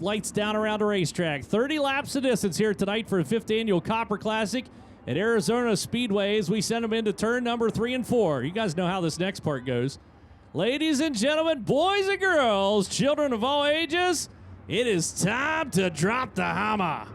lights down around the racetrack. 30 laps of distance here tonight for the 5th annual Copper Classic at Arizona Speedway as we send them into turn number 3 and 4. You guys know how this next part goes. Ladies and gentlemen, boys and girls, children of all ages, it is time to drop the hammer.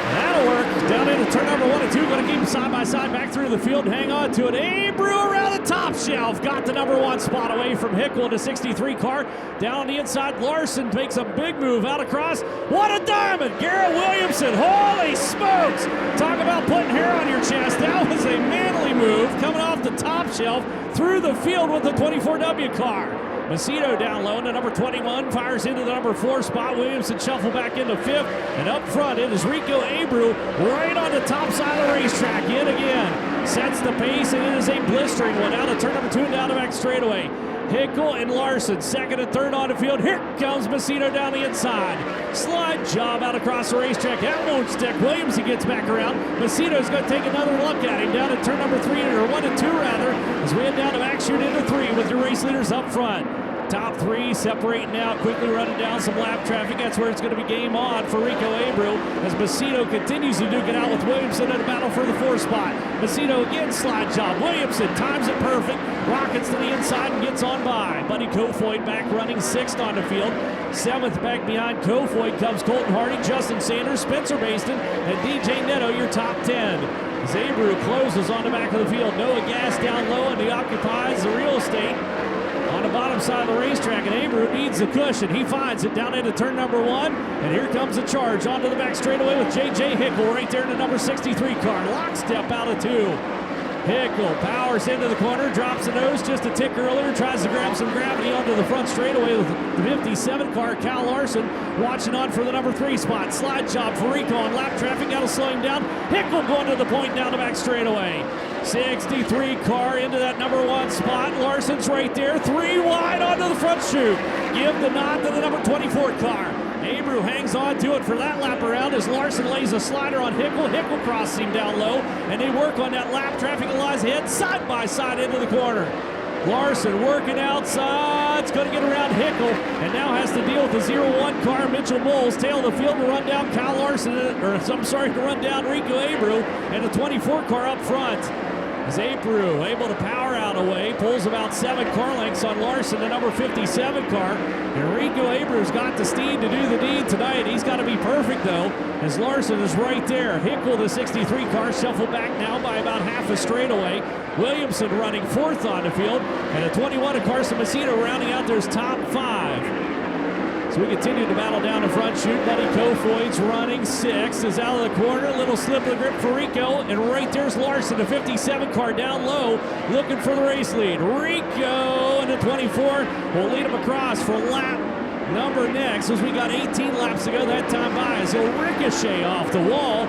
That'll work. Down into turn number 1 and 2. Going to keep them side by side back through the field. Hang on to it. Abreu around the top shelf. Got the number 1 spot away from Hickle in the 63 car. Down on the inside, Larson makes a big move out across. What a diamond. Garrett Williamson. Holy smokes. Talk about putting hair on your chest. That was a manly move coming off the top shelf through the field with the 24W car. Macedo down low into number 21, fires into the number 4 spot. Williamson shuffle back into 5th, and up front it is Rico Abreu right on the top side of the racetrack yet again. Sets the pace, and it is a blistering one out of turn number 2 and down the back straightaway. Hickle and Larson, 2nd and 3rd on the field. Here comes Macedo down the inside. Slide job out across the racetrack. That won't stick. Williamson gets back around. Macedo's going to take another look at him down at turn number 3, or 1 and 2 rather, as we head down to back shoot into 3 with your race leaders up front. Top 3 separating now, quickly running down some lap traffic. That's where it's going to be game on for Rico Abreu as Macedo continues to duke it out with Williamson in a battle for the 4 spot. Macedo again, slide job. Williamson times it perfect, rockets to the inside and gets on by. Buddy Kofoid back running 6th on the field. 7th back behind Kofoid comes Colton Hardy, Justin Sanders, Spencer Baston, and DJ Neto, your top 10. As Abreu closes on the back of the field. Noah Gas down low, and he occupies the real estate on the bottom side of the racetrack, and Abreu needs the cushion. He finds it down into turn number 1, and here comes a charge onto the back straightaway with J.J. Hickle right there in the number 63 car. Lockstep out of 2. Hickle powers into the corner, drops the nose just a tick earlier, tries to grab some gravity onto the front straightaway with the 57 car. Cal Larson watching on for the number 3 spot. Slide job for Rico on lap traffic, got to slow him down. Hickle going to the point down the back straightaway. 63 car into that number 1 spot. Larson's right there, 3 wide onto the front chute. Give the nod to the number 24 car. Abreu hangs on to it for that lap around as Larson lays a slider on Hickle. Hickle crosses him down low, and they work on that lap traffic and lies ahead side by side into the corner. Larson working outside, it's going to get around Hickle, and now has to deal with the 0-1 car. Mitchell Moles tail the field to run down Kyle Larson, to run down Rico Abreu, and the 24 car up front. As Abreu able to power out away, pulls about 7 car lengths on Larson, the number 57 car. And Rico Abreu's got the steed to do the deed tonight. He's got to be perfect, though, as Larson is right there. Hickle, the 63 car, shuffled back now by about half a straightaway. Williamson running 4th on the field, and a 21 of Carson Macedo rounding out their top 5. So we continue to battle down the front chute. Buddy Kofoid's running 6th, is out of the corner. Little slip of the grip for Rico, and right there's Larson, the 57 car down low, looking for the race lead. Rico and the 24 will lead him across for lap number next, as we got 18 laps to go that time by, as he'll ricochet off the wall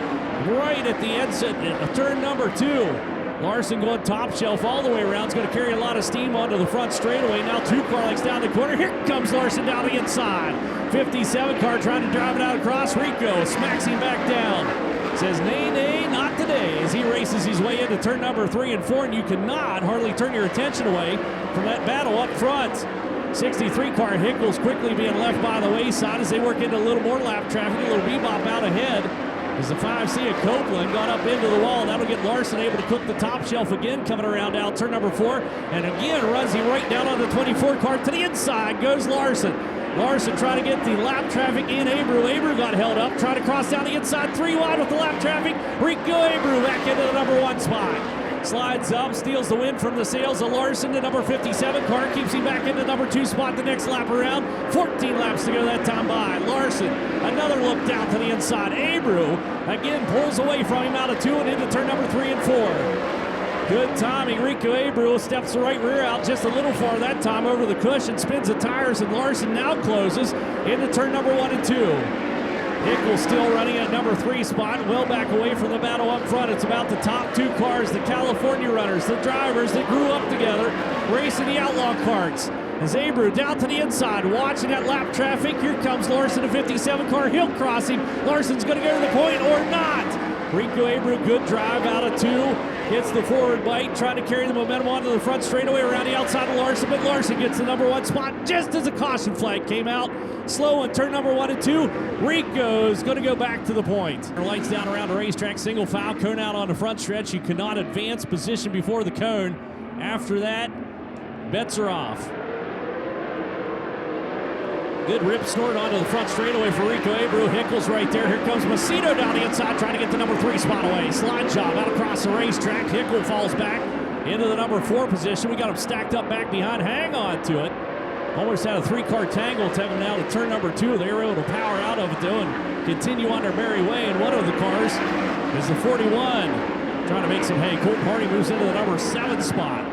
right at the exit of turn number 2. Larson going top shelf all the way around. It's going to carry a lot of steam onto the front straightaway. Now 2 car lengths down the corner. Here comes Larson down the inside. 57 car trying to drive it out across. Rico smacks him back down. Says, nay, nay, not today, as he races his way into turn number 3 and 4, and you cannot hardly turn your attention away from that battle up front. 63 car Hickle's quickly being left by the wayside as they work into a little more lap traffic. A little bebop out ahead. As the 5C of Copeland got up into the wall. That'll get Larson able to cook the top shelf again, coming around out turn number 4. And again, runs him right down on the 24 car. To the inside goes Larson. Larson trying to get the lap traffic in Abreu. Abreu got held up, trying to cross down the inside. 3 wide with the lap traffic. Rico Abreu back into the number 1 spot. Slides up, steals the win from the sails of Larson. The number 57 car keeps him back in the number 2 spot the next lap around. 14 laps to go that time by. Larson, another look down to the inside. Abreu again pulls away from him out of 2 and into turn number 3 and 4. Good timing. Rico Abreu steps the right rear out just a little far that time over the cushion, spins the tires, and Larson now closes into turn number 1 and 2. Hickle still running at number 3 spot, well back away from the battle up front. It's about the top 2 cars, the California runners, the drivers that grew up together, racing the outlaw carts. As Abreu down to the inside, watching that lap traffic. Here comes Larson, a 57 car. He'll cross him. Larson's going to go to the point or not. Rico Abreu, good drive out of 2. Gets the forward bite, trying to carry the momentum onto the front straightaway around the outside of Larson, but Larson gets the number 1 spot just as a caution flag came out. Slow on turn number 1 and 2. Rico's going to go back to the point. Lights down around the racetrack, single foul, cone out on the front stretch. You cannot advance position before the cone. After that, bets are off. Good rip snort onto the front straightaway for Rico Abreu. Hickles right there. Here comes Macedo down the inside trying to get the number 3 spot away. Slide job out across the racetrack. Hickle falls back into the number 4 position. We got him stacked up back behind. Hang on to it. Almost had a 3-car tangle. Taking now to turn number 2. They were able to power out of it though and continue on their merry way. And one of the cars is the 41. Trying to make some hay. Colton Hardy moves into the number 7 spot.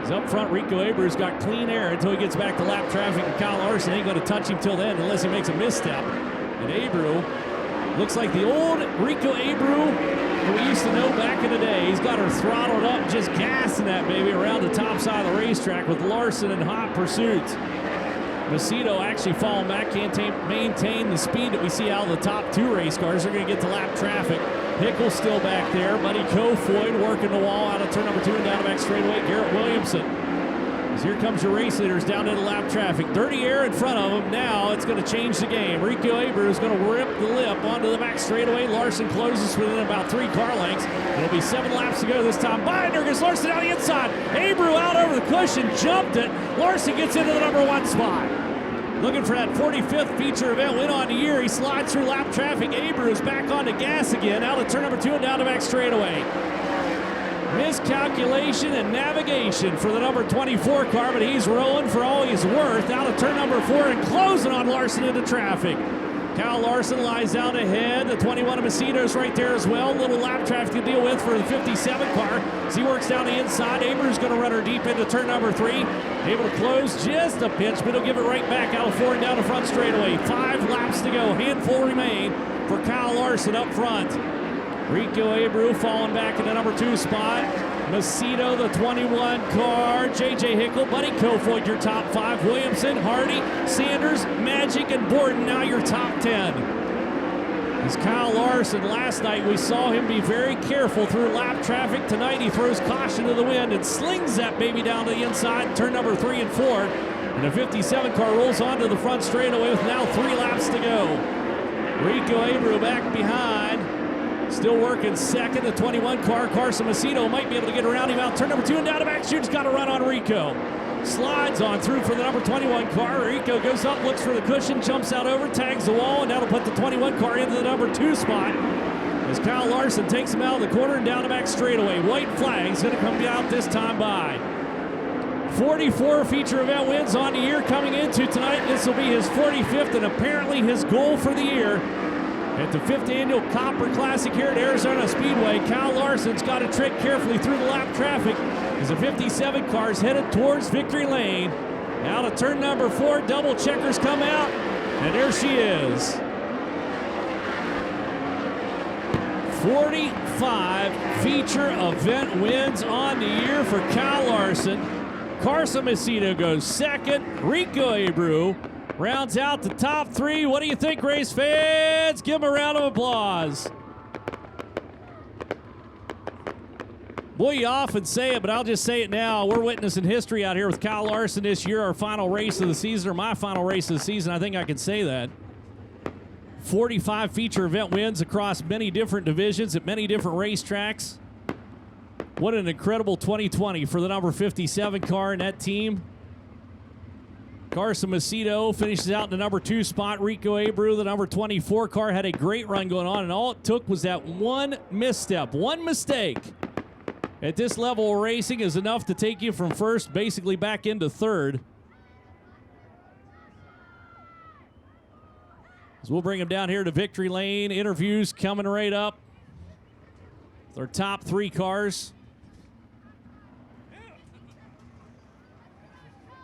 Up front, Rico Abreu's got clean air until he gets back to lap traffic, and Kyle Larson ain't going to touch him till then unless he makes a misstep. And Abreu looks like the old Rico Abreu that we used to know back in the day. He's got her throttled up, just gassing that baby around the top side of the racetrack with Larson in hot pursuit. Macedo actually falling back, can't maintain the speed that we see out of the top 2 race cars. They're going to get to lap traffic. Hickles still back there. Buddy Kofoid working the wall out of turn number 2 and down the back straightaway. Garrett Williamson. As here comes your race leaders down into lap traffic. Dirty air in front of them. Now it's going to change the game. Rico Abreu is going to rip the lip onto the back straightaway. Larson closes within about 3 car lengths. It'll be 7 laps to go this time. Binder gets Larson out the inside. Abreu out over the cushion, jumped it. Larson gets into the number 1 spot. Looking for that 45th feature event win on the year. He slides through lap traffic. Abreu is back on the gas again. Out of turn number 2 and down the back straightaway. Miscalculation and navigation for the number 24 car, but he's rolling for all he's worth. Out of turn number 4 and closing on Larson into traffic. Kyle Larson lies down ahead. The 21 of Macedo's right there as well. Little lap traffic to deal with for the 57 car. As he works down the inside, Abreu's going to run her deep into turn number 3. Able to close just a pinch, but he'll give it right back out of 4 and down the front straightaway. 5 laps to go. Handful remain for Kyle Larson up front. Rico Abreu falling back in the number 2 spot. Macedo, the 21 car. J.J. Hickle, Buddy Kofoid, your top 5. Williamson, Hardy, Sanders, Magic, and Borden, now your top 10. As Kyle Larson, last night we saw him be very careful through lap traffic. Tonight he throws caution to the wind and slings that baby down to the inside, turn number 3 and 4. And the 57 car rolls onto the front straightaway with now 3 laps to go. Rico Abreu back behind. Still working second, the 21 car. Carson Macedo might be able to get around him out. Turn number 2 and down the back. Shoot's got to run on Rico. Slides on through for the number 21 car. Rico goes up, looks for the cushion, jumps out over, tags the wall, and that'll put the 21 car into the number 2 spot. As Kyle Larson takes him out of the corner and down the back straightaway. White flag's going to come out this time by. 44 feature event wins on the year coming into tonight. This will be his 45th and apparently his goal for the year. At the 5th annual Copper Classic here at Arizona Speedway, Kyle Larson's got to tread carefully through the lap traffic as the 57 car's headed towards victory lane. Out of turn number 4, double checkers come out, and there she is. 45 feature event wins on the year for Kyle Larson. Carson Macedo goes second. Rico Abreu rounds out the top 3. What do you think, race fans? Give him a round of applause. Boy, you often say it, but I'll just say it now. We're witnessing history out here with Kyle Larson this year, our final race of the season, or my final race of the season. I think I can say that. 45 feature event wins across many different divisions at many different racetracks. What an incredible 2020 for the number 57 car in that team. Carson Macedo finishes out in the number 2 spot. Rico Abreu, the number 24 car, had a great run going on, and all it took was that one misstep, one mistake. At this level of racing is enough to take you from first basically back into third. So we'll bring him down here to victory lane. Interviews coming right up. Their top 3 cars.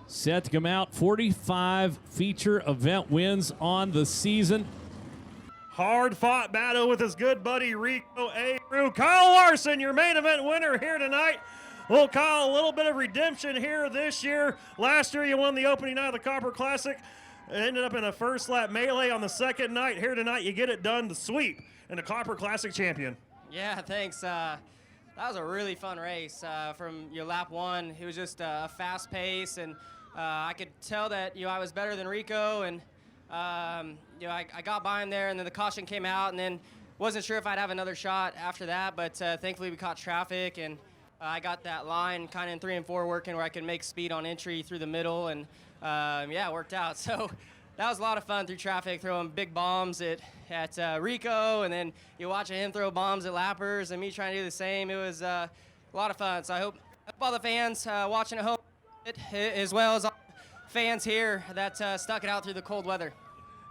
Set to come out. 45 feature event wins on the season. Hard-fought battle with his good buddy Rico Abreu. Kyle Larson, your main event winner here tonight. Well, Kyle, a little bit of redemption here this year. Last year you won the opening night of the Copper Classic. It ended up in a first lap melee on the second night. Here tonight you get it done, the sweep, and the Copper Classic champion. Yeah, thanks. That was a really fun race. From your lap one, it was just a fast pace, and I could tell that I was better than Rico, and I got by him there, and then the caution came out, and then wasn't sure if I'd have another shot after that, but thankfully we caught traffic, and I got that line kind of in 3 and 4 working where I could make speed on entry through the middle, and it worked out. So that was a lot of fun through traffic, throwing big bombs at Rico, and then you're watching him throw bombs at lappers and me trying to do the same. It was a lot of fun. So I hope all the fans watching at home, as well as all the fans here that stuck it out through the cold weather.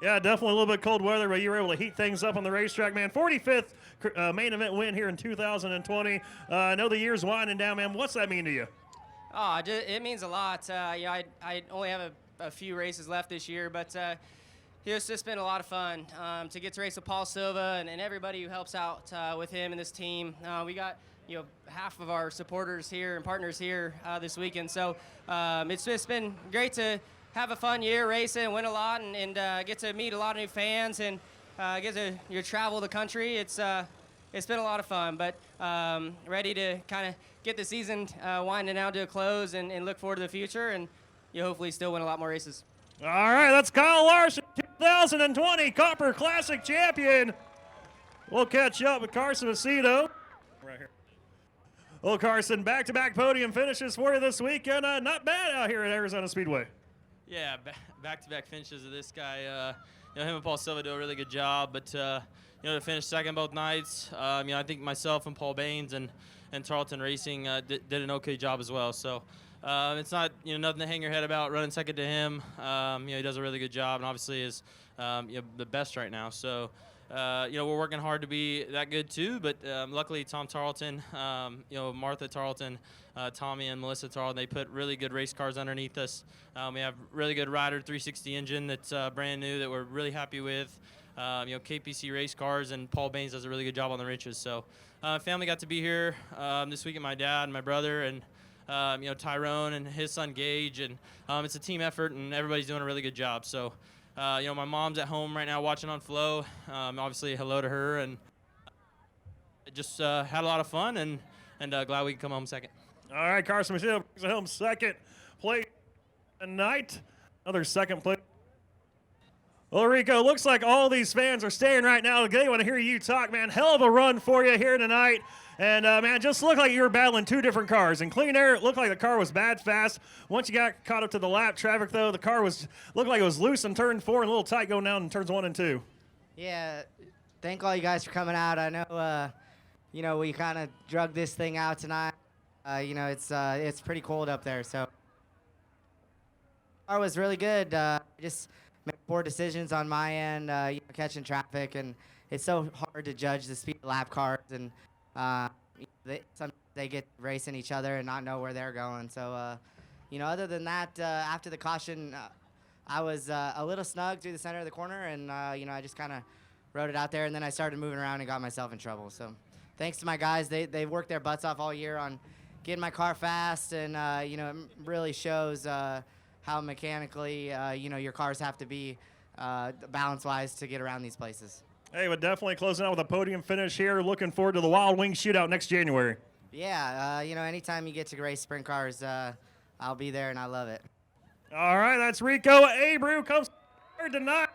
Yeah, definitely a little bit cold weather, but you were able to heat things up on the racetrack, man. 45th main event win here in 2020. I know the year's winding down, man. What's that mean to you? Oh, it means a lot. I only have a few races left this year, but it's just been a lot of fun to get to race with Paul Silva and everybody who helps out with him and this team. We got half of our supporters here and partners here this weekend, so it's just been great to have a fun year racing, win a lot, and get to meet a lot of new fans and get to travel the country. It's been a lot of fun, but ready to kind of get the season winding down to a close and look forward to the future, and hopefully still win a lot more races. All right, that's Kyle Larson, 2020 Copper Classic champion. We'll catch up with Carson Macedo. Right here. Well, Carson, back-to-back podium finishes for you this weekend. Not bad out here at Arizona Speedway. Yeah, back-to-back finishes of this guy. Him and Paul Silva do a really good job, but to finish second both nights, I think myself and Paul Baines and Tarleton Racing did an okay job as well. So it's not nothing to hang your head about. Running second to him, he does a really good job, and obviously is the best right now. So we're working hard to be that good too. But luckily, Tom Tarleton, Martha Tarleton, Tommy and Melissa Tarleton, they put really good race cars underneath us. We have really good Rider 360 engine that's brand new that we're really happy with. KPC race cars, and Paul Baines does a really good job on the wrenches. So family got to be here this weekend, my dad and my brother, and Tyrone and his son Gage, and it's a team effort, and everybody's doing a really good job. So my mom's at home right now watching on Flow. Obviously, hello to her, and just had a lot of fun, and glad we can come home second. All right, Carson Macedo brings it home second place tonight. Another second place. Well, Rico, looks like all these fans are staying right now. They want to hear you talk, man. Hell of a run for you here tonight. And, man, just looked like you were battling two different cars. In Clean Air, it looked like the car was bad fast. Once you got caught up to the lap traffic, though, the car looked like it was loose in turn 4 and a little tight going down in turns 1 and 2. Yeah, thank all you guys for coming out. I know, we kind of drug this thing out tonight. It's pretty cold up there, so. The car was really good. Just made poor decisions on my end, catching traffic, and it's so hard to judge the speed of lap cars, and sometimes they get racing each other and not know where they're going. So, other than that, after the caution, I was a little snug through the center of the corner, and I just kind of rode it out there, and then I started moving around and got myself in trouble. So, thanks to my guys, they worked their butts off all year on getting my car fast, and it really shows how mechanically your cars have to be balance-wise to get around these places. Hey, but definitely closing out with a podium finish here. Looking forward to the Wild Wings Shootout next January. Yeah, anytime you get to race sprint cars, I'll be there, and I love it. All right, that's Rico Abreu comes third tonight.